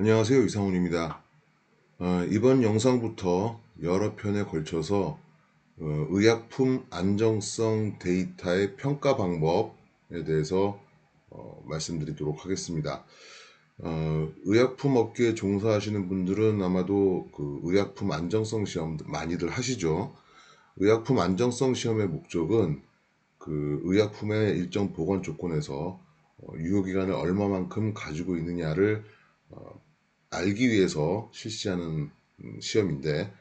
안녕하세요, 이상훈입니다. 이번 영상부터 여러 편에 걸쳐서 의약품 안정성 데이터의 평가 방법에 대해서 말씀드리도록 하겠습니다. 의약품 업계에 종사하시는 분들은 아마도 그 의약품 안정성 시험 많이들 하시죠. 의약품 안정성 시험의 목적은 그 의약품의 일정 보관 조건에서 유효기간을 얼마만큼 가지고 있느냐를 어, 알기 위해서 실시하는 시험인데,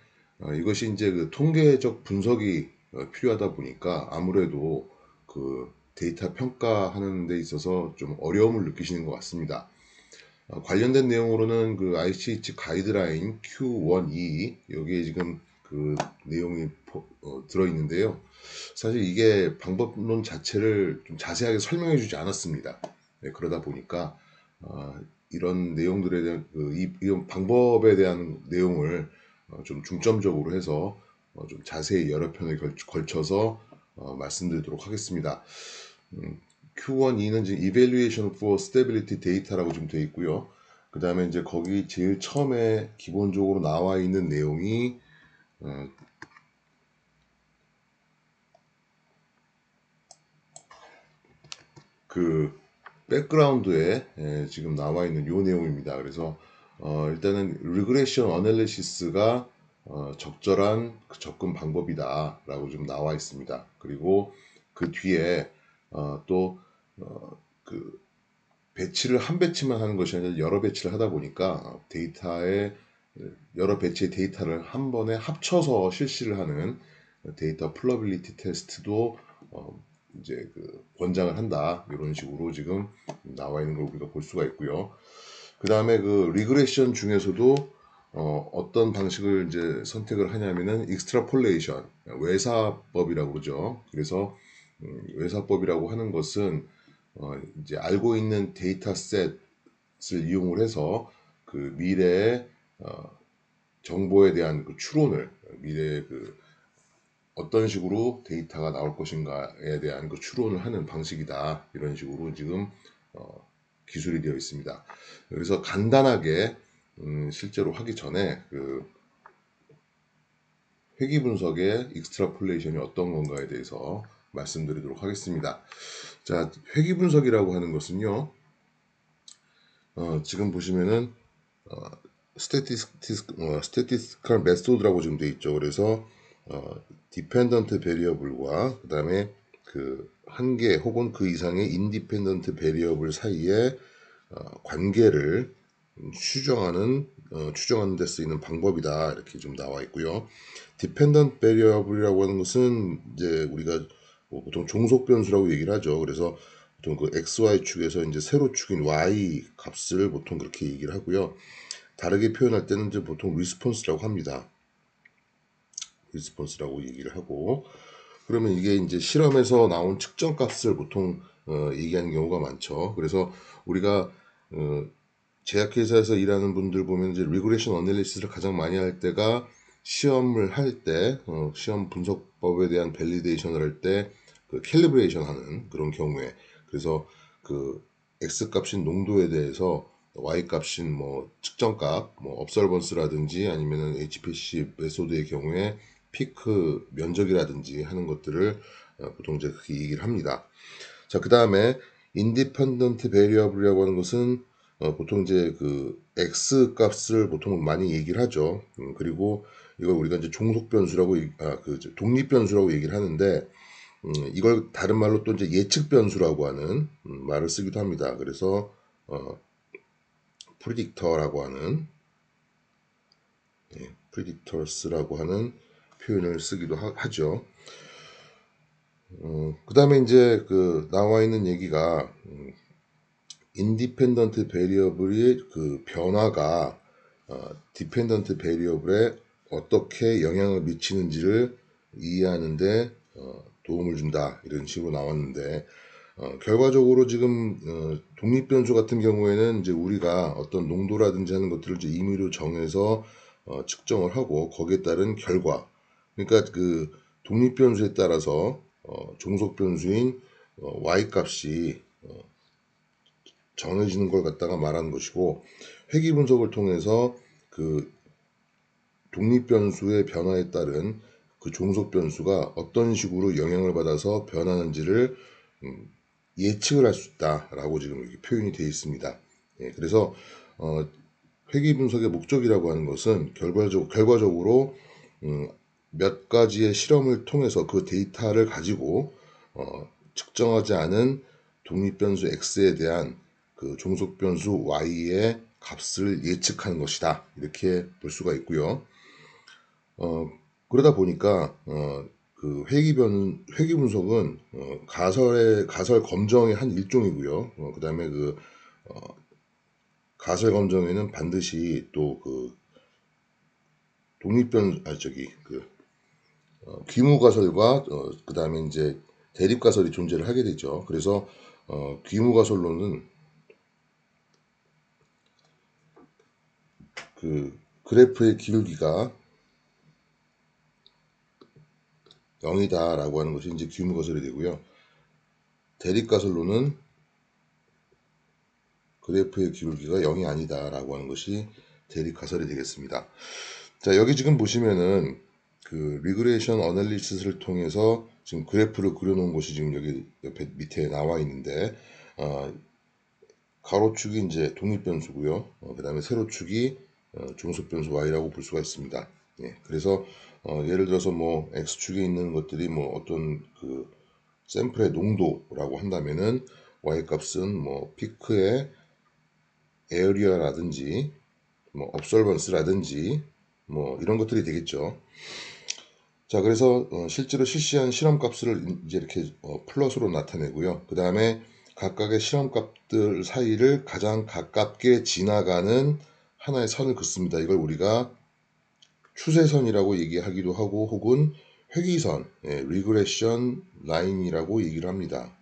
이것이 이제 그 통계적 분석이 필요하다 보니까 아무래도 그 데이터 평가하는 데 있어서 좀 어려움을 느끼시는 것 같습니다. 관련된 내용으로는 그 ICH 가이드라인 Q1E 여기에 지금 그 내용이 들어 있는데요. 사실 이게 방법론 자체를 좀 자세하게 설명해 주지 않았습니다. 네, 그러다 보니까 이런 내용들에 대한 이런 방법에 대한 내용을 좀 중점적으로 해서 좀 자세히 여러 편에 걸쳐서 말씀드리도록 하겠습니다. Q1E는 지금 Evaluation for Stability Data라고 지금 되어 있고요. 그 다음에 이제 거기 제일 처음에 기본적으로 나와 있는 내용이 그 백그라운드에 지금 나와 있는 요 내용입니다. 그래서 일단은 리그레션 어널리시스가 적절한 그 접근 방법이다라고 좀 나와 있습니다. 그리고 그 뒤에 또 그 배치를 한 배치만 하는 것이 아니라 여러 배치를 하다 보니까 데이터의 여러 배치의 데이터를 한 번에 합쳐서 실시를 하는 데이터 플러빌리티 테스트도 이제 그 권장을 한다 이런 식으로 지금 나와 있는 걸 우리가 볼 수가 있고요. 그 다음에 그 리그레션 중에서도 어떤 방식을 이제 선택을 하냐면은 익스트라폴레이션 외사법이라고 그러죠. 그래서 외사법이라고 하는 것은 이제 알고 있는 데이터셋을 이용을 해서 그 미래의 정보에 대한 그 추론을 미래의 그 어떤 식으로 데이터가 나올 것인가에 대한 그 추론을 하는 방식이다. 이런 식으로 지금 기술이 되어 있습니다. 그래서 간단하게 실제로 하기 전에 그 회귀 분석의 익스트라폴레이션이 어떤 건가에 대해서 말씀드리도록 하겠습니다. 자, 회귀 분석이라고 하는 것은요. 지금 보시면은 statistical method라고 지금 돼 있죠. 그래서 dependent variable과 그다음에 그 한 개 혹은 그 이상의 independent variable 사이에 관계를 추정하는 데 쓰이는 방법이다 이렇게 좀 나와 있고요. dependent variable이라고 하는 것은 이제 우리가 뭐 보통 종속 변수라고 얘기를 하죠. 그래서 보통 그 xy 축에서 이제 세로 축인 y 값을 보통 그렇게 얘기를 하고요. 다르게 표현할 때는 이제 보통 리스폰스라고 합니다. 리스폰스라고 얘기를 하고 그러면 이게 이제 실험에서 나온 측정 값을 보통 얘기하는 경우가 많죠. 그래서 우리가 제약회사에서 일하는 분들 보면 이제 리그레션 어널리시스를 가장 많이 할 때가 시험을 할 때 시험 분석법에 대한 밸리데이션을 할 때 그 캘리브레이션 하는 그런 경우에 그래서 그 x 값인 농도에 대해서 y 값인 뭐 측정값 뭐 observance라든지 아니면은 HPC 메소드의 경우에 피크 면적이라든지 하는 것들을 보통 이제 그렇게 얘기를 합니다. 자, 그 다음에 independent variable이라고 하는 것은 보통 이제 그 x 값을 보통 많이 얘기를 하죠. 그리고 이걸 우리가 이제 종속 변수라고 그 독립 변수라고 얘기를 하는데 이걸 다른 말로 또 이제 예측 변수라고 하는 말을 쓰기도 합니다. 그래서 predictor라고 하는 predictors라고 하는 표현을 쓰기도 하죠. 그 다음에 이제 그 나와 있는 얘기가 인디펜던트 베리어블의 그 변화가 디펜던트 베리어블에 어떻게 영향을 미치는지를 이해하는데 도움을 준다 이런 식으로 나왔는데 결과적으로 지금 독립 변수 같은 경우에는 이제 우리가 어떤 농도라든지 하는 것들을 이제 임의로 정해서 측정을 하고 거기에 따른 결과 그러니까 그 독립 변수에 따라서 종속 변수인 y 값이 정해지는 걸 갖다가 말하는 것이고, 회귀 분석을 통해서 그 독립 변수의 변화에 따른 그 종속 변수가 어떤 식으로 영향을 받아서 변하는지를 예측을 할 수 있다라고 지금 이렇게 표현이 되어 있습니다. 예, 그래서 회귀 분석의 목적이라고 하는 것은 결과적으로 몇 가지의 실험을 통해서 그 데이터를 가지고 측정하지 않은 독립 변수 x에 대한 그 종속 변수 y의 값을 예측하는 것이다. 이렇게 볼 수가 있고요. 그러다 보니까 그 회귀 분석은 가설 검정의 한 일종이고요. 그다음에 그 가설 검정에는 반드시 또 그 귀무 가설과 그다음에 이제 대립 가설이 존재를 하게 되죠. 그래서 귀무 가설로는 그 그래프의 기울기가 0이다라고 하는 것이 이제 귀무 가설이 되고요. 대립 가설로는 그래프의 기울기가 0이 아니다라고 하는 것이 대립 가설이 되겠습니다. 자, 여기 지금 보시면은 그 리그레이션 어널리시스를 통해서 지금 그래프를 그려놓은 것이 지금 여기 옆에 밑에 나와 있는데 가로축이 이제 독립변수고요. 그 다음에 세로축이 종속변수 y라고 볼 수가 있습니다. 예, 그래서 예를 들어서 뭐 x축에 있는 것들이 뭐 어떤 그 샘플의 농도라고 한다면은 y 값은 뭐 피크의 에어리어라든지 뭐 업설번스라든지 뭐 이런 것들이 되겠죠. 자, 그래서 실제로 실시한 실험값을 이제 이렇게 플러스로 나타내고요. 그 다음에 각각의 실험값들 사이를 가장 가깝게 지나가는 하나의 선을 긋습니다. 이걸 우리가 추세선이라고 얘기하기도 하고 혹은 회귀선, 리그레션 라인이라고 얘기를 합니다.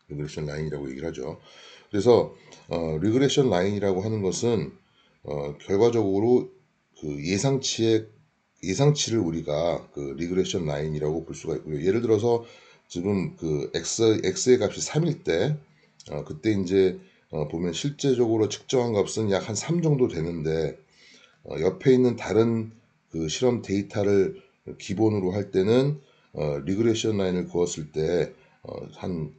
리그레션 라인이라고 얘기를 하죠. 그래서 리그레션 라인이라고 하는 것은 결과적으로 그 예상치를 우리가 그 리그레션 라인이라고 볼 수가 있고요. 예를 들어서 지금 그 x의 값이 3일 때 그때 이제 보면 실제적으로 측정한 값은 약 한 3 정도 되는데 옆에 있는 다른 그 실험 데이터를 기본으로 할 때는 리그레션 라인을 그었을 때 한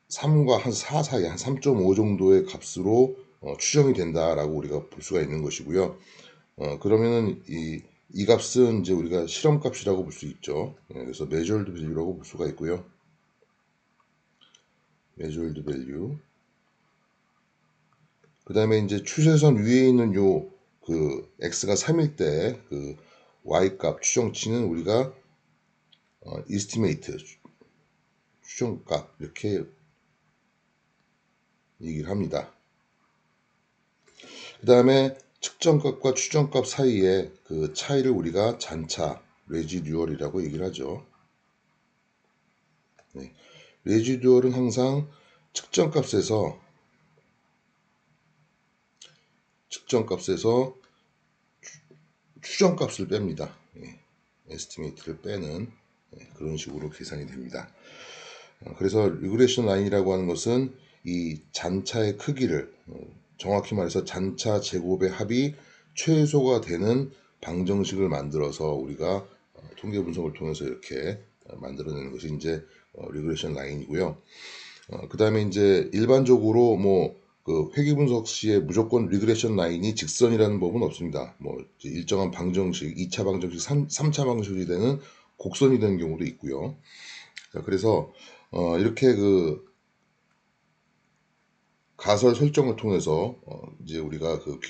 3과 한 4 사이 한 3.5 정도의 값으로 추정이 된다라고 우리가 볼 수가 있는 것이고요. 그러면은 이 값은 이제 우리가 실험값이라고 볼 수 있죠. 그래서 measured value라고 볼 수가 있고요. measured value. 그 다음에 이제 추세선 위에 있는 요 그 x가 3일 때 그 y 값 추정치는 우리가 estimate 추정값 이렇게 얘기를 합니다. 그 다음에 측정값과 추정값 사이의 그 차이를 우리가 잔차, 레지듀얼이라고 얘기를 하죠. 네. 레지듀얼은 항상 측정값에서 추정값을 뺍니다. 에스티메이트를 빼는 그런 식으로 계산이 됩니다. 그래서 리그레션 라인이라고 하는 것은 이 잔차의 크기를 정확히 말해서 잔차 제곱의 합이 최소가 되는 방정식을 만들어서 우리가 통계 분석을 통해서 이렇게 만들어내는 것이 이제 리그레션 라인이고요. 그 다음에 이제 일반적으로 뭐 그 회귀 분석 시에 무조건 리그레션 라인이 직선이라는 법은 없습니다. 뭐 일정한 방정식, 2차 방정식, 3차 방정식이 되는 곡선이 되는 경우도 있고요. 자, 그래서 이렇게 그 가설 설정을 통해서 이제 우리가 그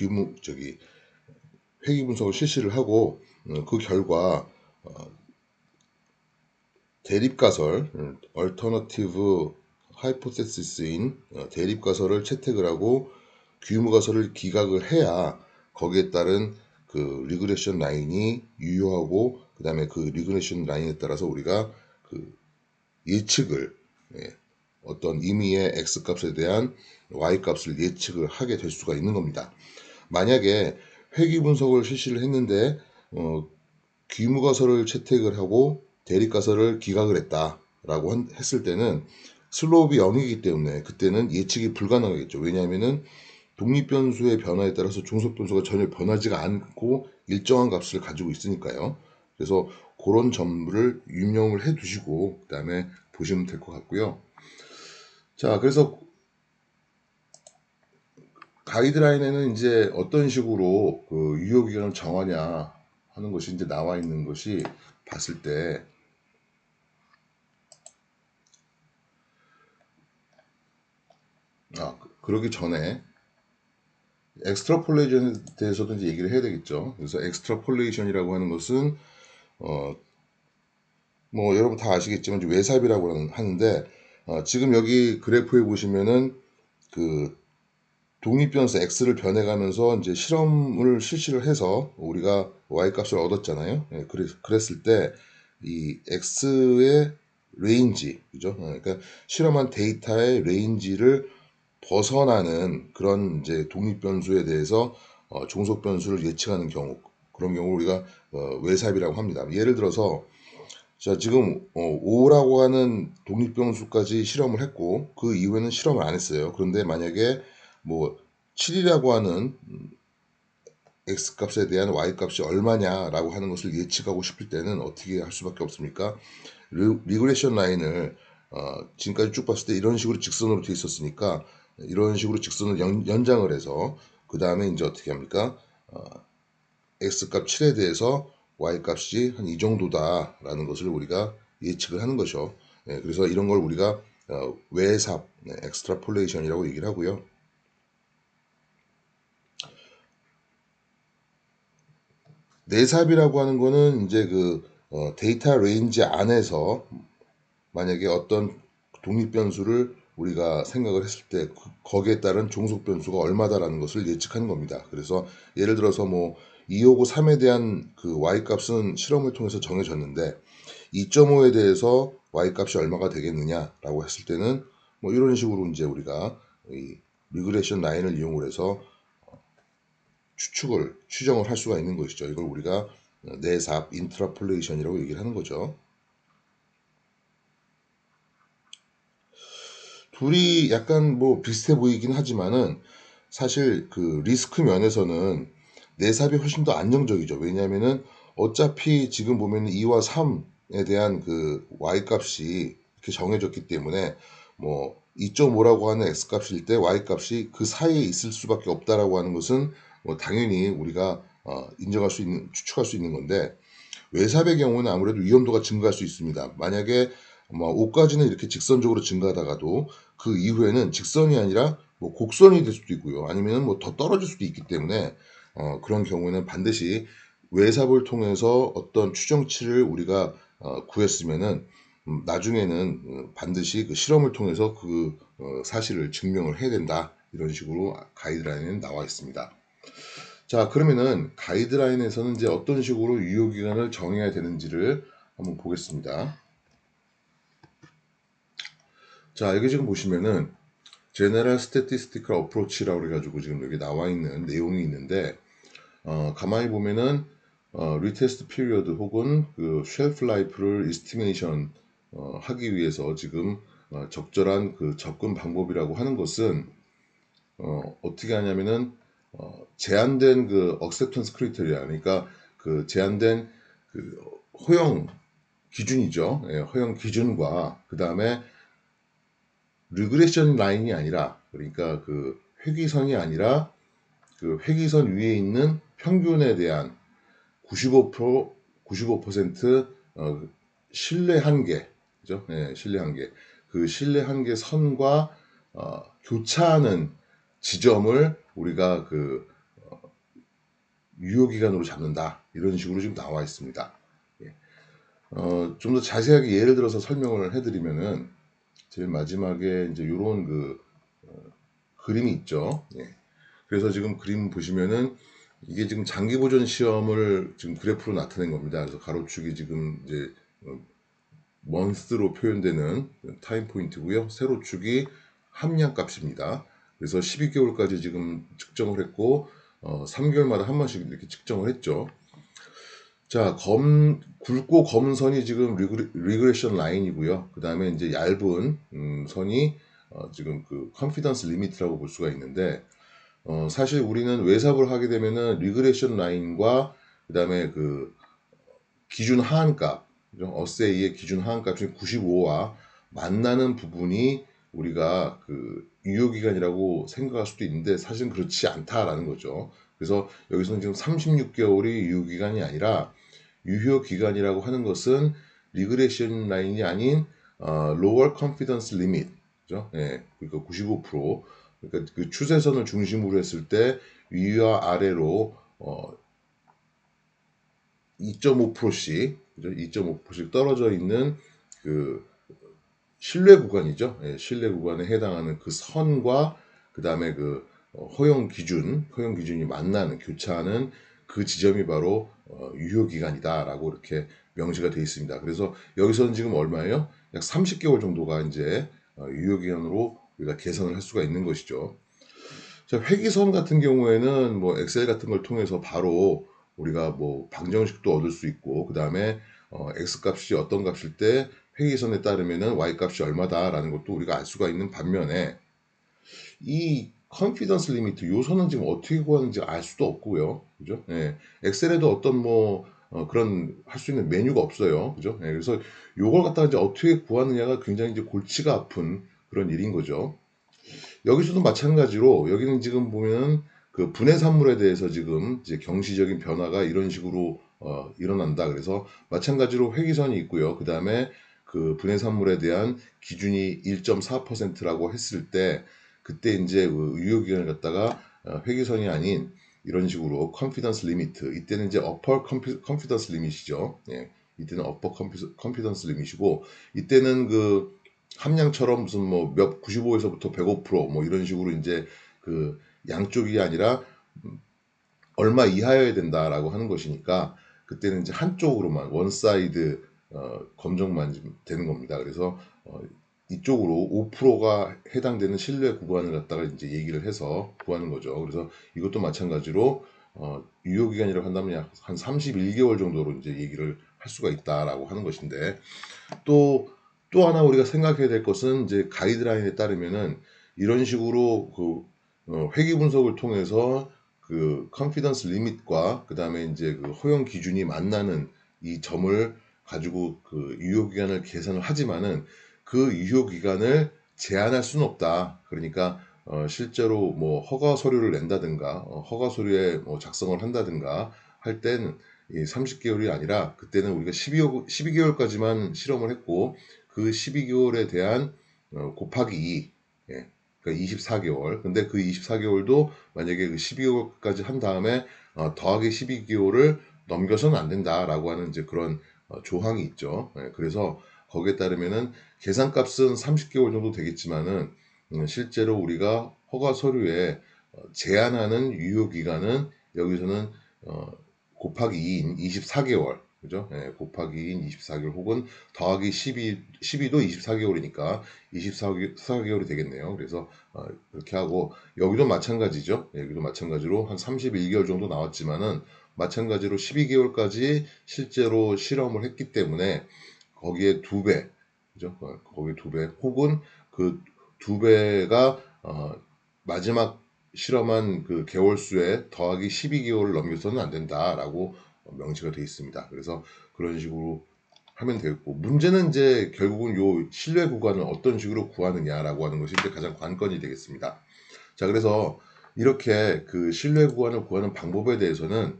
회귀 분석을 실시를 하고 그 결과 대립 가설 alternative hypothesis인 대립 가설을 채택을 하고 귀무 가설을 기각을 해야 거기에 따른 그 리그레션 라인이 유효하고 그 다음에 그 리그레션 라인에 따라서 우리가 그 예측을 어떤 임의의 x 값에 대한 y 값을 예측을 하게 될 수가 있는 겁니다. 만약에 회귀 분석을 실시를 했는데 귀무 가설을 채택을 하고 대립가설을 기각을 했다라고 했을 때는 슬로up이 0이기 때문에 그때는 예측이 불가능하겠죠. 왜냐하면은 독립변수의 변화에 따라서 종속변수가 전혀 변하지가 않고 일정한 값을 가지고 있으니까요. 그래서 그런 점을 유념을 해 두시고 그 다음에 보시면 될 것 같고요. 자, 그래서 가이드라인에는 이제 어떤 식으로 그 유효기간을 정하냐 하는 것이 이제 나와 있는 것이 봤을 때, 그러기 전에 엑스트라폴레이션에 대해서도 이제 얘기를 해야 되겠죠. 그래서 엑스트라폴레이션이라고 하는 것은 어, 뭐 여러분 다 아시겠지만 이제 외삽이라고 하는데, 지금 여기 그래프에 보시면은 그 독립변수 x를 변해가면서 이제 실험을 실시를 해서 우리가 y 값을 얻었잖아요. 예, 그랬을 때 이 x의 레인지, 그죠? 그러니까 실험한 데이터의 레인지를 벗어나는 그런 이제 독립변수에 대해서 종속변수를 예측하는 경우, 그런 경우 우리가 외삽이라고 합니다. 예를 들어서 자, 지금 5라고 하는 독립변수까지 실험을 했고 그 이후에는 실험을 안 했어요. 그런데 만약에 뭐 7이라고 하는 x값에 대한 y값이 얼마냐라고 하는 것을 예측하고 싶을 때는 어떻게 할 수밖에 없습니까? 리그레션 라인을 지금까지 쭉 봤을 때 이런 식으로 직선으로 돼 있었으니까 이런 식으로 직선을 연장을 해서 그 다음에 이제 어떻게 합니까? x값 7에 대해서 y값이 한 이 정도다라는 것을 우리가 예측을 하는 것이죠. 예, 그래서 이런 걸 우리가 외삽, 엑스트라폴레이션이라고 얘기를 하고요. 내삽이라고 하는 거는 이제 그 데이터 레인지 안에서 만약에 어떤 독립 변수를 우리가 생각을 했을 때 거기에 따른 종속 변수가 얼마다라는 것을 예측하는 겁니다. 그래서 예를 들어서 뭐 2하고 3에 대한 그 y 값은 실험을 통해서 정해졌는데 2.5에 대해서 y 값이 얼마가 되겠느냐라고 했을 때는 뭐 이런 식으로 이제 우리가 이 리그레션 라인을 이용을 해서 추정을 할 수가 있는 것이죠. 이걸 우리가 내삽 인트라폴레이션이라고 얘기를 하는 거죠. 둘이 약간 뭐 비슷해 보이긴 하지만은 사실 그 리스크 면에서는 내삽이 훨씬 더 안정적이죠. 왜냐하면은 어차피 지금 보면 2와 3에 대한 그 y 값이 이렇게 정해졌기 때문에 뭐 2.5라고 하는 x 값일 때 y 값이 그 사이에 있을 수밖에 없다라고 하는 것은 뭐 당연히 우리가 인정할 수 있는, 추측할 수 있는 건데, 외삽의 경우는 아무래도 위험도가 증가할 수 있습니다. 만약에 뭐 5까지는 이렇게 직선적으로 증가하다가도 그 이후에는 직선이 아니라 뭐 곡선이 될 수도 있고요. 아니면 뭐 더 떨어질 수도 있기 때문에 그런 경우에는 반드시 외삽을 통해서 어떤 추정치를 우리가 구했으면은 나중에는 반드시 그 실험을 통해서 그 사실을 증명을 해야 된다. 이런 식으로 가이드라인에 나와 있습니다. 자, 그러면은 가이드라인에서는 이제 어떤 식으로 유효기간을 정해야 되는지를 한번 보겠습니다. 자, 여기 지금 보시면은 General Statistical Approach라고 해가지고 지금 여기 나와 있는 내용이 있는데, 가만히 보면은 리테스트 피리어드 혹은 그 쉘프 라이프를 이스티메이션 하기 위해서 지금 적절한 그 접근 방법이라고 하는 것은 어떻게 하냐면은 제한된 그 acceptance criteria, 그러니까 그 제한된 그 허용 기준이죠. 예, 허용 기준과 그 다음에 리그레션 라인이 아니라, 그러니까 그 회귀선이 아니라 그 회귀선 위에 있는 평균에 대한 95% 95% 신뢰 한계, 그죠? 예, 신뢰 한계. 그 신뢰 한계 선과 교차하는 지점을 우리가 그 유효기간으로 잡는다. 이런 식으로 지금 나와 있습니다. 예. 좀 더 자세하게 예를 들어서 설명을 해드리면은 제일 마지막에 이제 요런 그 그림이 있죠. 예. 그래서 지금 그림 보시면은 이게 지금 장기 보존 시험을 지금 그래프로 나타낸 겁니다. 그래서 가로축이 지금 이제 먼스로 표현되는 타임 포인트고요. 세로축이 함량 값입니다. 그래서 12개월까지 지금 측정을 했고 3개월마다 한 번씩 이렇게 측정을 했죠. 자, 굵고 검은 선이 지금 리그레션 라인이고요. 그 다음에 이제 얇은 선이 지금 그 컨피던스 리미트라고 볼 수가 있는데, 사실 우리는 외삽을 하게 되면은 리그레션 라인과 그 다음에 그 기준 하한값, 어세이의 기준 하한값이 95와 만나는 부분이 우리가 그 유효기간이라고 생각할 수도 있는데 사실은 그렇지 않다라는 거죠. 그래서 여기서는 지금 36개월이 유효기간이 아니라 유효기간이라고 하는 것은 리그레션 라인이 아닌 lower confidence limit, 그죠? 예, 그러니까 95%, 그러니까 그 추세선을 중심으로 했을 때 위와 아래로 2.5%씩, 그죠? 2.5%씩 떨어져 있는 그 신뢰 구간이죠. 예, 신뢰 구간에 해당하는 그 선과 그 다음에 그 허용 기준이 만나는 교차하는 그 지점이 바로 유효 기간이다라고 이렇게 명시가 되어 있습니다. 그래서 여기서는 지금 얼마예요? 약 30개월 정도가 이제 유효 기간으로 우리가 계산을 할 수가 있는 것이죠. 자, 회기선 같은 경우에는 뭐 엑셀 같은 걸 통해서 바로 우리가 뭐 방정식도 얻을 수 있고, 그 다음에 x 값이 어떤 값일 때 회기선에 따르면은 y 값이 얼마다라는 것도 우리가 알 수가 있는 반면에, 이 컨피던스 리미트 요소는 지금 어떻게 구하는지 알 수도 없고요. 그죠? 예. 엑셀에도 어떤 뭐 그런 할 수 있는 메뉴가 없어요. 그죠? 예. 그래서 요걸 갖다가 이제 어떻게 구하느냐가 굉장히 이제 골치가 아픈 그런 일인 거죠. 여기서도 마찬가지로 여기는 지금 보면 그 분해 산물에 대해서 지금 이제 경시적인 변화가 이런 식으로 일어난다. 그래서 마찬가지로 회기선이 있고요. 그 다음에 그 분해 산물에 대한 기준이 1.4%라고 했을 때 그때 이제 그 유효 기간을 갖다가 회기선이 아닌 이런 식으로 컨피던스 리미트, 이때는 이제 어퍼 컨피던스 리밋이죠. 예. 이때는 어퍼 컨피던스 리밋이고, 이때는 그 함량처럼 무슨 뭐 몇 95에서부터 105%뭐 이런 식으로 이제 그 양쪽이 아니라 얼마 이하여야 된다라고 하는 것이니까 그때는 이제 한쪽으로만 원사이드 검정만 되는 겁니다. 그래서 이쪽으로 5%가 해당되는 신뢰 구간을 갖다가 이제 얘기를 해서 구하는 거죠. 그래서 이것도 마찬가지로 유효 기간이라고 한다면 약 한 31개월 정도로 이제 얘기를 할 수가 있다라고 하는 것인데, 또 하나 우리가 생각해야 될 것은 이제 가이드라인에 따르면은 이런 식으로 그 회귀 분석을 통해서 그 컨피던스 리밋과 그 다음에 이제 그 허용 기준이 만나는 이 점을 가지고 그 유효 기간을 계산을 하지만은 그 유효 기간을 제한할 수는 없다. 그러니까 실제로 뭐 허가 서류를 낸다든가 허가 서류에 뭐 작성을 한다든가 할 때는 이 30개월이 아니라 그때는 우리가 12개월까지만 실험을 했고 그 12개월에 대한 곱하기 2, 예, 그러니까 24개월. 근데 그 24개월도 만약에 그 12개월까지 한 다음에 더하기 12개월을 넘겨서는 안 된다라고 하는 이제 그런 조항이 있죠. 예, 그래서 거기에 따르면은 계산값은 30개월 정도 되겠지만은 실제로 우리가 허가 서류에 제한하는 유효 기간은 여기서는 곱하기 2인 24개월, 그죠? 예, 곱하기 2인 24개월 혹은 더하기 12도 24개월이니까 24개월이 되겠네요. 그래서 그렇게 하고 여기도 마찬가지죠. 예, 여기도 마찬가지로 한 31개월 정도 나왔지만은 마찬가지로 12개월까지 실제로 실험을 했기 때문에 거기에 두 배, 그죠? 거기에 두 배 혹은 그 두 배가 마지막 실험한 그 개월 수에 더하기 12개월을 넘겨서는 안 된다라고 명시가 되어 있습니다. 그래서 그런 식으로 하면 되겠고, 문제는 이제 결국은 요 신뢰 구간을 어떤 식으로 구하느냐라고 하는 것이 이제 가장 관건이 되겠습니다. 자, 그래서 이렇게 그 신뢰 구간을 구하는 방법에 대해서는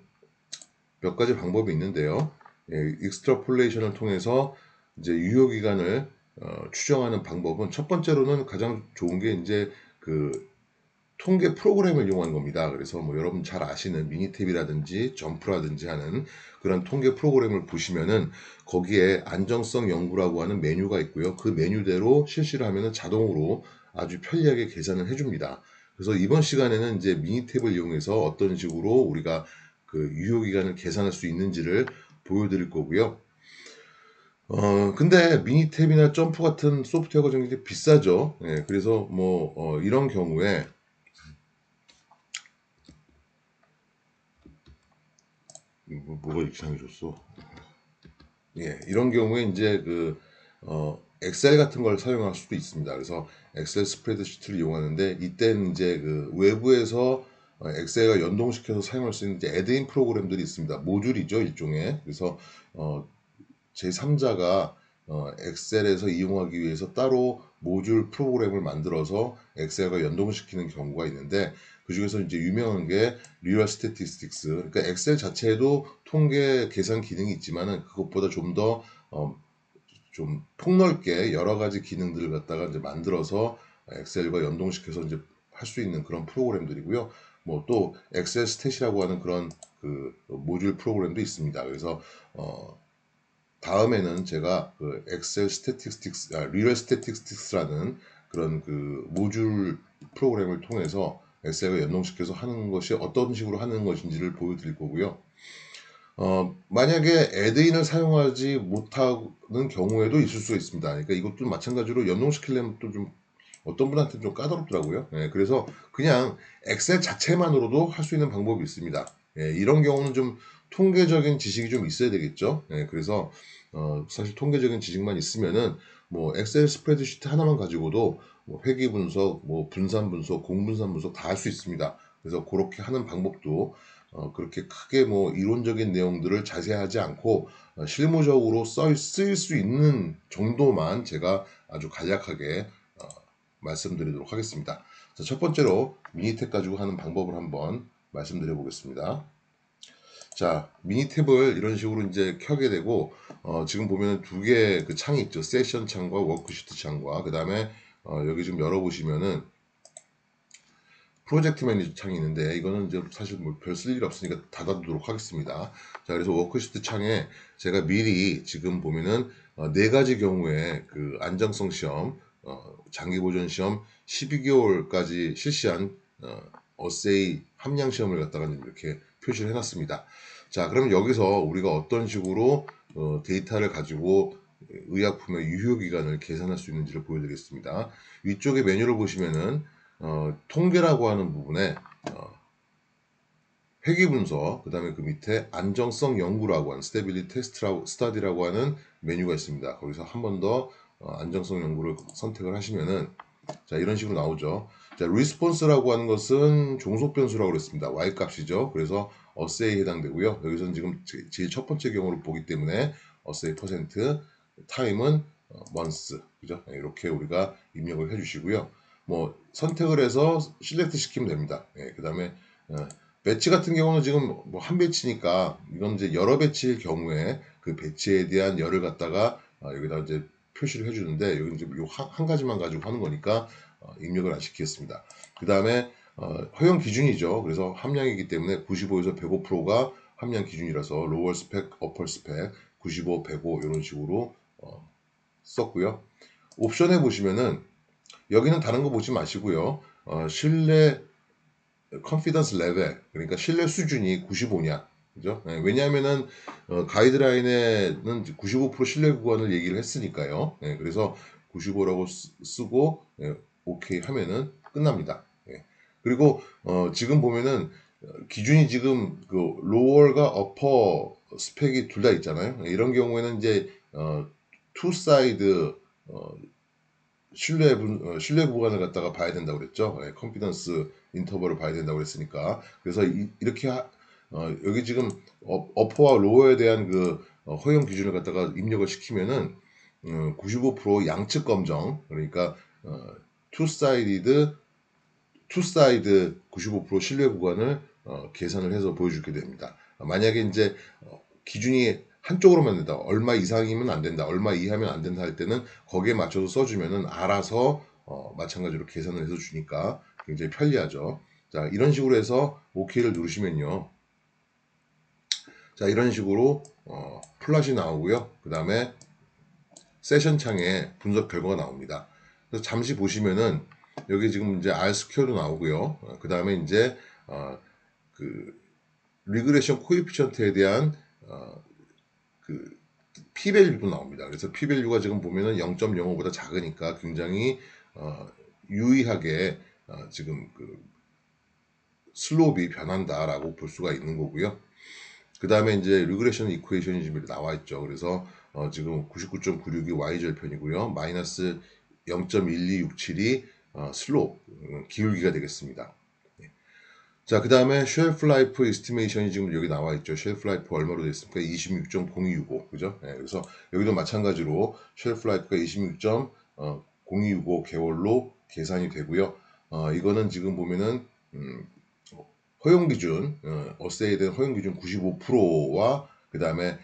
몇 가지 방법이 있는데요. 예, 익스트라폴레이션을 통해서 이제 유효 기간을 추정하는 방법은 첫 번째로는 가장 좋은 게 이제 그 통계 프로그램을 이용하는 겁니다. 그래서 뭐 여러분 잘 아시는 미니탭이라든지 점프라든지 하는 그런 통계 프로그램을 보시면은 거기에 안정성 연구라고 하는 메뉴가 있고요. 그 메뉴대로 실시를 하면은 자동으로 아주 편리하게 계산을 해줍니다. 그래서 이번 시간에는 이제 미니탭을 이용해서 어떤 식으로 우리가 그 유효 기간을 계산할 수 있는지를 보여드릴 거고요. 근데 미니탭이나 점프 같은 소프트웨어가 굉장히 비싸죠. 예, 그래서 뭐 이런 경우에 뭐가 이렇게 이상해졌어? 예, 이런 경우에 이제 엑셀 같은 걸 사용할 수도 있습니다. 그래서 엑셀 스프레드시트를 이용하는데 이때는 이제 외부에서 엑셀과 연동시켜서 사용할 수 있는 이제 애드인 프로그램들이 있습니다. 모듈이죠, 일종의. 그래서 제3자가 엑셀에서 이용하기 위해서 따로 모듈 프로그램을 만들어서 엑셀과 연동시키는 경우가 있는데 그 중에서 이제 유명한 게 리얼 스태티스틱스. 그러니까 엑셀 자체에도 통계 계산 기능이 있지만은 그것보다 좀 폭넓게 여러 가지 기능들을 갖다가 이제 만들어서 엑셀과 연동시켜서 이제 할 수 있는 그런 프로그램들이고요. 뭐 또 엑셀 스탯이라고 하는 그런 모듈 프로그램도 있습니다. 그래서 다음에는 제가 엑셀 스태티스틱스, 리얼 스태티스틱스라는 그런 모듈 프로그램을 통해서 엑셀과 연동시켜서 하는 것이 어떤 식으로 하는 것인지를 보여드릴 거고요. 만약에 애드인을 사용하지 못하는 경우에도 있을 수가 있습니다. 그러니까 이것도 마찬가지로 연동시키려면 또 좀 어떤 분한테는 좀 까다롭더라고요. 예, 그래서 그냥 엑셀 자체만으로도 할 수 있는 방법이 있습니다. 예, 이런 경우는 좀 통계적인 지식이 좀 있어야 되겠죠. 예, 그래서 사실 통계적인 지식만 있으면은 뭐 엑셀 스프레드시트 하나만 가지고도 뭐 회귀 분석, 뭐 분산 분석, 공분산 분석 다 할 수 있습니다. 그래서 그렇게 하는 방법도 그렇게 크게 뭐 이론적인 내용들을 자세하지 않고 실무적으로 쓰일 수 있는 정도만 제가 아주 간략하게 말씀드리도록 하겠습니다. 자, 첫 번째로 미니탭 가지고 하는 방법을 한번 말씀드려 보겠습니다. 자, 미니탭을 이런 식으로 이제 켜게 되고 지금 보면 두 개의 그 창이 있죠. 세션 창과 워크시트 창과 그 다음에 여기 좀 열어보시면은 프로젝트 매니저 창이 있는데 이거는 이제 사실 뭐 별 쓸 일 없으니까 닫아두도록 하겠습니다. 자, 그래서 워크시트 창에 제가 미리 지금 보면은 네 가지 경우에 그 안정성 시험, 장기 보존 시험 12개월까지 실시한 어세이 함량 시험을 갖다가 이렇게 표시를 해놨습니다. 자, 그러면 여기서 우리가 어떤 식으로 데이터를 가지고 의약품의 유효 기간을 계산할 수 있는지를 보여드리겠습니다. 위쪽에 메뉴를 보시면은 통계라고 하는 부분에 회귀 분석, 그 다음에 그 밑에 안정성 연구라고 하는 스테빌리티 테스트라고 스타디라고 하는 메뉴가 있습니다. 거기서 한 번 더 안정성 연구를 선택을 하시면은 자, 이런 식으로 나오죠. 자, 리스폰스라고 하는 것은 종속 변수라고 그랬습니다. y 값이죠. 그래서 어세이에 해당되고요. 여기서는 지금 제일 첫 번째 경우를 보기 때문에 어세이 퍼센트, 타임은 months, 그죠? 네, 이렇게 우리가 입력을 해주시고요. 뭐 선택을 해서 실렉트 시키면 됩니다. 예, 그 다음에 배치 같은 경우는 지금 뭐 한 배치니까 이건 이제 여러 배치일 경우에 그 배치에 대한 열을 갖다가 여기다 이제 표시를 해주는데 여기 이제 한 가지만 가지고 하는 거니까 입력을 안 시키겠습니다. 그 다음에 허용 기준이죠. 그래서 함량이기 때문에 95에서 105%가 함량 기준이라서 로월 스펙, 어펄 스펙 95, 105 이런 식으로 썼고요. 옵션에 보시면은 여기는 다른 거 보지 마시고요. 신뢰 컨피던스 레벨 그러니까 신뢰 수준이 95냐 그죠? 네, 왜냐하면은 가이드라인에는 95% 신뢰 구간을 얘기를 했으니까요. 네, 그래서 95라고 쓰고 오케이 하면은 끝납니다. 네. 그리고 지금 보면은 기준이 지금 그 로얼과 어퍼 스펙이 둘 다 있잖아요. 네, 이런 경우에는 이제 투 사이드 신뢰 구간을 갖다가 봐야 된다고 그랬죠. 컨피던스 인터벌을 봐야 된다고 그랬으니까. 그래서 이렇게 여기 지금 어퍼와 로어에 대한 허용 기준을 갖다가 입력을 시키면은 95% 양측 검정 그러니까 투 사이드 95% 신뢰 구간을 계산을 해서 보여주게 됩니다. 만약에 이제 기준이 한쪽으로만 된다. 얼마 이상이면 안 된다. 얼마 이하면 안 된다 할 때는 거기에 맞춰서 써주면은 알아서 마찬가지로 계산을 해서 주니까 굉장히 편리하죠. 자, 이런 식으로 해서 OK를 누르시면요. 자, 이런 식으로 플랫이 나오고요. 그 다음에 세션 창에 분석 결과가 나옵니다. 그래서 잠시 보시면은 여기 지금 이제 R스퀘어도 나오고요. 그 다음에 이제 그 리그레션 코에피션트에 대한 그 P밸류도 나옵니다. 그래서 P밸류가 지금 보면은 0.05보다 작으니까 굉장히 유의하게 지금 슬롭이 변한다라고 볼 수가 있는 거고요. 그 다음에 이제 리그레션 이퀘이션이 지금 나와 있죠. 그래서 지금 99.96이 Y절편이고요. 마이너스 0.1267이 슬롭, 기울기가 되겠습니다. 자, 그 다음에 쉘프 라이프 에스티메이션이 지금 여기 나와 있죠. 쉘프 라이프 얼마로 됐습니까? 26.0265. 그죠? 그래서 여기도 마찬가지로 쉘프 라이프가 26.0265 개월로 계산이 되고요. 이거는 지금 보면은, 허용 기준, 어세이에 대한 허용 기준 95%와 그 다음에,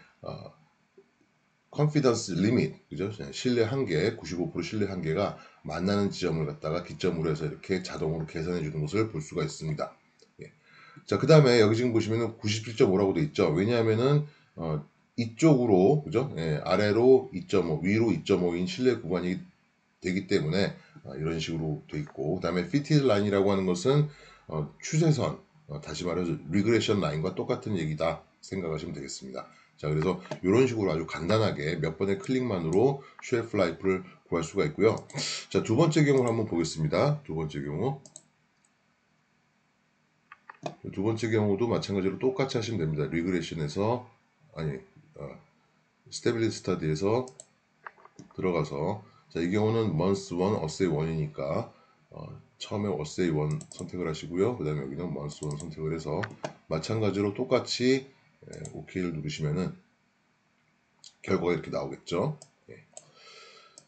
컨피던스 리밋, 그죠? 신뢰 한계, 95% 신뢰 한계가 만나는 지점을 갖다가 기점으로 해서 이렇게 자동으로 계산해 주는 것을 볼 수가 있습니다. 자, 그 다음에 여기 지금 보시면은 97.5라고 돼 있죠. 왜냐하면은, 이쪽으로, 그죠? 아래로 2.5, 위로 2.5인 신뢰 구간이 되기 때문에 이런 식으로 돼 있고, 그 다음에 피티드 라인이라고 하는 것은 추세선, 다시 말해서 리그레션 라인과 똑같은 얘기다 생각하시면 되겠습니다. 자, 그래서 이런 식으로 아주 간단하게 몇 번의 클릭만으로 쉘프 라이프를 구할 수가 있고요. 자, 두 번째 경우를 한번 보겠습니다. 두 번째 경우. 두 번째 경우도 마찬가지로 똑같이 하시면 됩니다. 리그레션에서, 아니, 스테빌리티 스타디에서 들어가서, 자, 이 경우는 month 1, 어세이 1이니까 처음에 어세이 1 선택을 하시고요. 그 다음에 여기는 month 1 선택을 해서 마찬가지로 똑같이 OK를 누르시면은 결과가 이렇게 나오겠죠.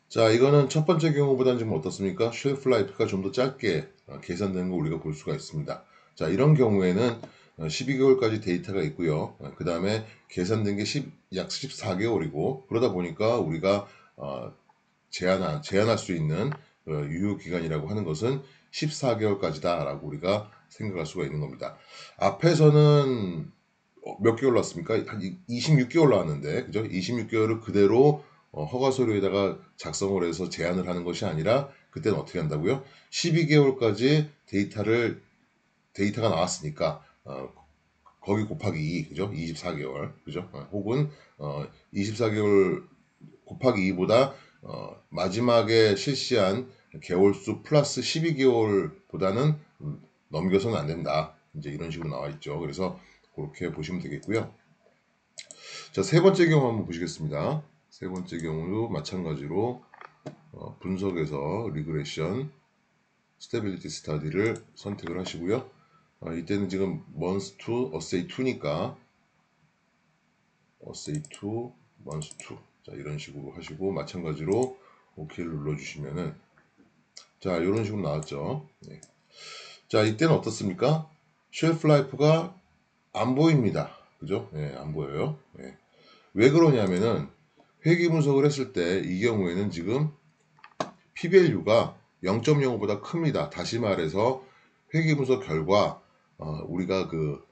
자, 이거는 첫 번째 경우보다는 지금 어떻습니까? 쉘프 라이프가 좀 더 짧게 계산되는 걸 우리가 볼 수가 있습니다. 자, 이런 경우에는 12개월까지 데이터가 있고요. 그 다음에 계산된 게 약 14개월이고, 그러다 보니까 우리가 제한할 수 있는 유효 기간이라고 하는 것은 14개월까지다 라고 우리가 생각할 수가 있는 겁니다. 앞에서는 몇 개월 나왔습니까? 한 26개월 나왔는데, 그죠? 26개월을 그대로 허가 서류에다가 작성을 해서 제한을 하는 것이 아니라 그때는 어떻게 한다고요? 12개월까지 데이터가 나왔으니까 거기 곱하기 2, 그죠? 24개월, 그죠? 혹은 24개월 곱하기 2보다 마지막에 실시한 개월수 플러스 12개월보다는 넘겨서는 안 된다. 이제 이런 식으로 나와 있죠. 그래서 그렇게 보시면 되겠고요. 자, 세 번째 경우 한번 보시겠습니다. 세 번째 경우도 마찬가지로 분석에서 리그레션, 스테빌리티 스타디를 선택을 하시고요. 이때는 지금 month 2, 어세이 2니까 어세이 2, month 2. 자, 이런 식으로 하시고 마찬가지로 OK를 눌러주시면은 자, 이런 식으로 나왔죠. 네. 자, 이때는 어떻습니까? 쉘프 라이프가 안 보입니다. 그죠? 네, 안 보여요. 네. 왜 그러냐면은 회귀 분석을 했을 때 이 경우에는 지금 P밸류가 0.05보다 큽니다. 다시 말해서 회귀 분석 결과 우리가 그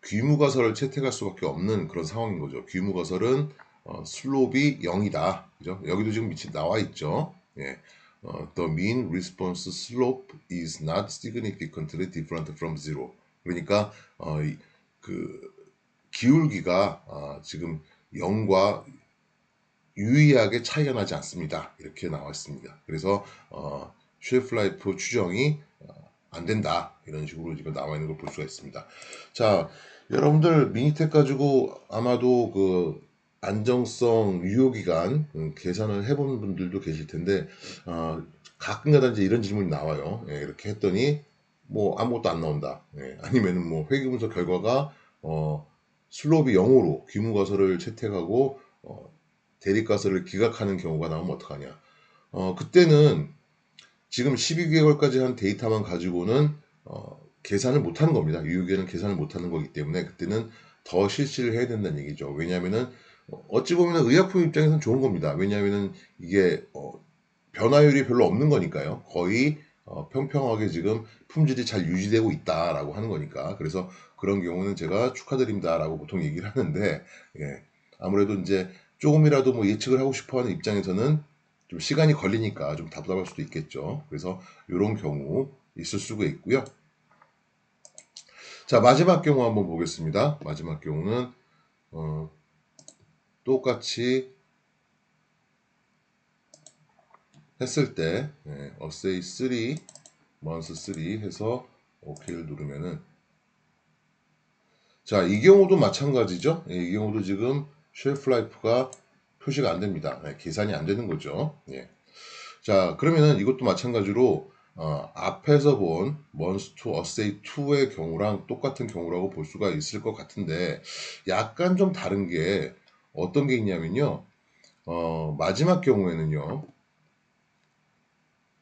귀무가설을 채택할 수밖에 없는 그런 상황인 거죠. 귀무가설은 슬롭이 0이다. 그죠? 여기도 지금 밑에 나와 있죠. 예. The mean response slope is not significantly different from zero. 그러니까 그 기울기가 지금 0과 유의하게 차이가 나지 않습니다. 이렇게 나와 있습니다. 그래서 쉘프 라이프 추정이 안 된다. 이런 식으로 지금 나와 있는 걸 볼 수가 있습니다. 자, 여러분들 미니텍 가지고 아마도 그 안정성 유효기간 계산을 해본 분들도 계실 텐데 가끔가다 이제 이런 질문이 나와요. 예, 이렇게 했더니 뭐 아무것도 안 나온다. 예, 아니면은 뭐 회귀분석 결과가 슬롭이 0으로 귀무가설을 채택하고 대립가설을 기각하는 경우가 나오면 어떡하냐. 그때는 지금 12개월까지 한 데이터만 가지고는 계산을 못하는 겁니다. 유효기간은 계산을 못하는 거기 때문에 그때는 더 실시를 해야 된다는 얘기죠. 왜냐하면은 어찌 보면 의약품 입장에서는 좋은 겁니다. 왜냐하면은 이게 변화율이 별로 없는 거니까요. 거의 평평하게 지금 품질이 잘 유지되고 있다라고 하는 거니까. 그래서 그런 경우는 제가 축하드립니다라고 보통 얘기를 하는데 예, 아무래도 이제 조금이라도 뭐 예측을 하고 싶어하는 입장에서는 좀 시간이 걸리니까 좀 답답할 수도 있겠죠. 그래서 이런 경우 있을 수가 있고요. 자, 마지막 경우 한번 보겠습니다. 마지막 경우는 똑같이 했을 때 어세이 3, month 3 해서 OK를 누르면은 자, 이 경우도 마찬가지죠. 이 경우도 지금 쉘프 라이프가 표시가 안 됩니다. 계산이 안 되는 거죠. 예. 자, 그러면은 이것도 마찬가지로 앞에서 본 먼스 투 어세이 2의 경우랑 똑같은 경우라고 볼 수가 있을 것 같은데 약간 좀 다른 게 어떤 게 있냐면요. 마지막 경우에는요.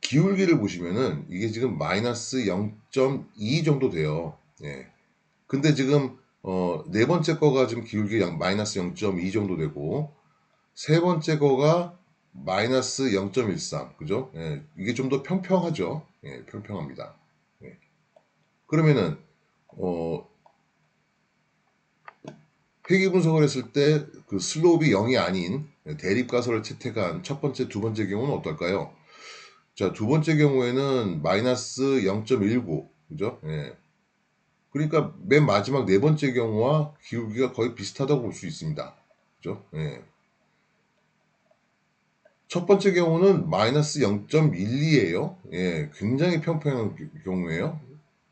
기울기를 보시면은 이게 지금 마이너스 0.2 정도 돼요. 예. 근데 지금 네 번째 거가 지금 기울기 마이너스 0.2 정도 되고 세 번째 거가 마이너스 0.13 그죠? 예, 이게 좀 더 평평하죠. 예, 평평합니다. 예. 그러면은 어, 회귀 분석을 했을 때 그 슬롭이 0이 아닌 대립가설을 채택한 첫 번째, 두 번째 경우는 어떨까요? 자, 두 번째 경우에는 마이너스 0.19 그죠? 예. 그러니까 맨 마지막 네 번째 경우와 기울기가 거의 비슷하다고 볼 수 있습니다. 그죠? 예. 첫 번째 경우는 마이너스 0.12예요. 예, 굉장히 평평한 경우예요.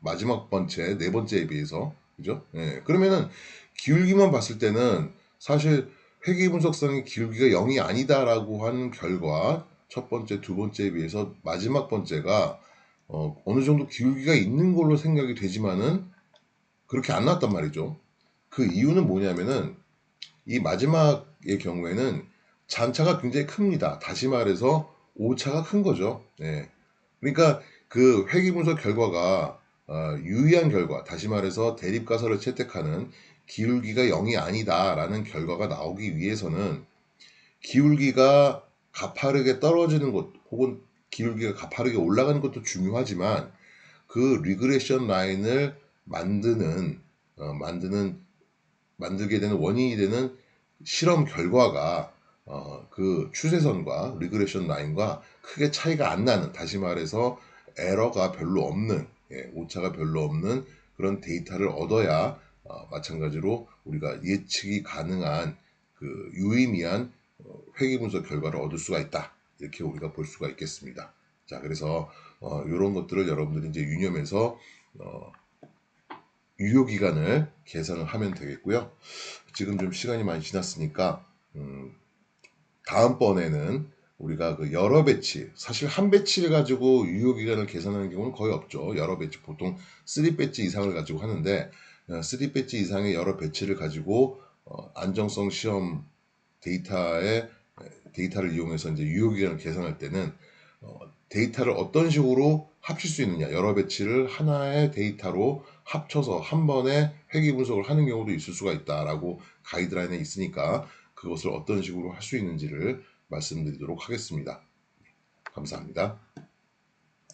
마지막 번째, 네 번째에 비해서. 그죠? 예, 그러면은 기울기만 봤을 때는 사실 회귀 분석상의 기울기가 0이 아니다라고 하는 결과 첫 번째, 두 번째에 비해서 마지막 번째가 어느 정도 기울기가 있는 걸로 생각이 되지만은 그렇게 안 나왔단 말이죠. 그 이유는 뭐냐면은 이 마지막의 경우에는 잔차가 굉장히 큽니다. 다시 말해서 오차가 큰 거죠. 예. 그러니까 그 회귀분석 결과가 유의한 결과, 다시 말해서 대립가설을 채택하는 기울기가 0이 아니다라는 결과가 나오기 위해서는 기울기가 가파르게 떨어지는 것 혹은 기울기가 가파르게 올라가는 것도 중요하지만 그 리그레션 라인을 만들게 되는 원인이 되는 실험 결과가 그 추세선과 리그레션 라인과 크게 차이가 안 나는 다시 말해서 에러가 별로 없는 오차가 별로 없는 그런 데이터를 얻어야 마찬가지로 우리가 예측이 가능한 그 유의미한 회귀 분석 결과를 얻을 수가 있다 이렇게 우리가 볼 수가 있겠습니다. 자 그래서 이런 것들을 여러분들이 이제 유념해서 유효 기간을 계산을 하면 되겠고요. 지금 좀 시간이 많이 지났으니까 다음번에는 우리가 그 여러 배치 사실 한 배치를 가지고 유효 기간을 계산하는 경우는 거의 없죠. 여러 배치 보통 3배치 이상을 가지고 하는데 3배치 이상의 여러 배치를 가지고 안정성 시험 데이터를 이용해서 이제 유효 기간을 계산할 때는 데이터를 어떤 식으로 합칠 수 있느냐 여러 배치를 하나의 데이터로 합쳐서 한 번에 회귀 분석을 하는 경우도 있을 수가 있다라고 가이드라인에 있으니까 그것을 어떤 식으로 할 수 있는지를 말씀드리도록 하겠습니다. 감사합니다.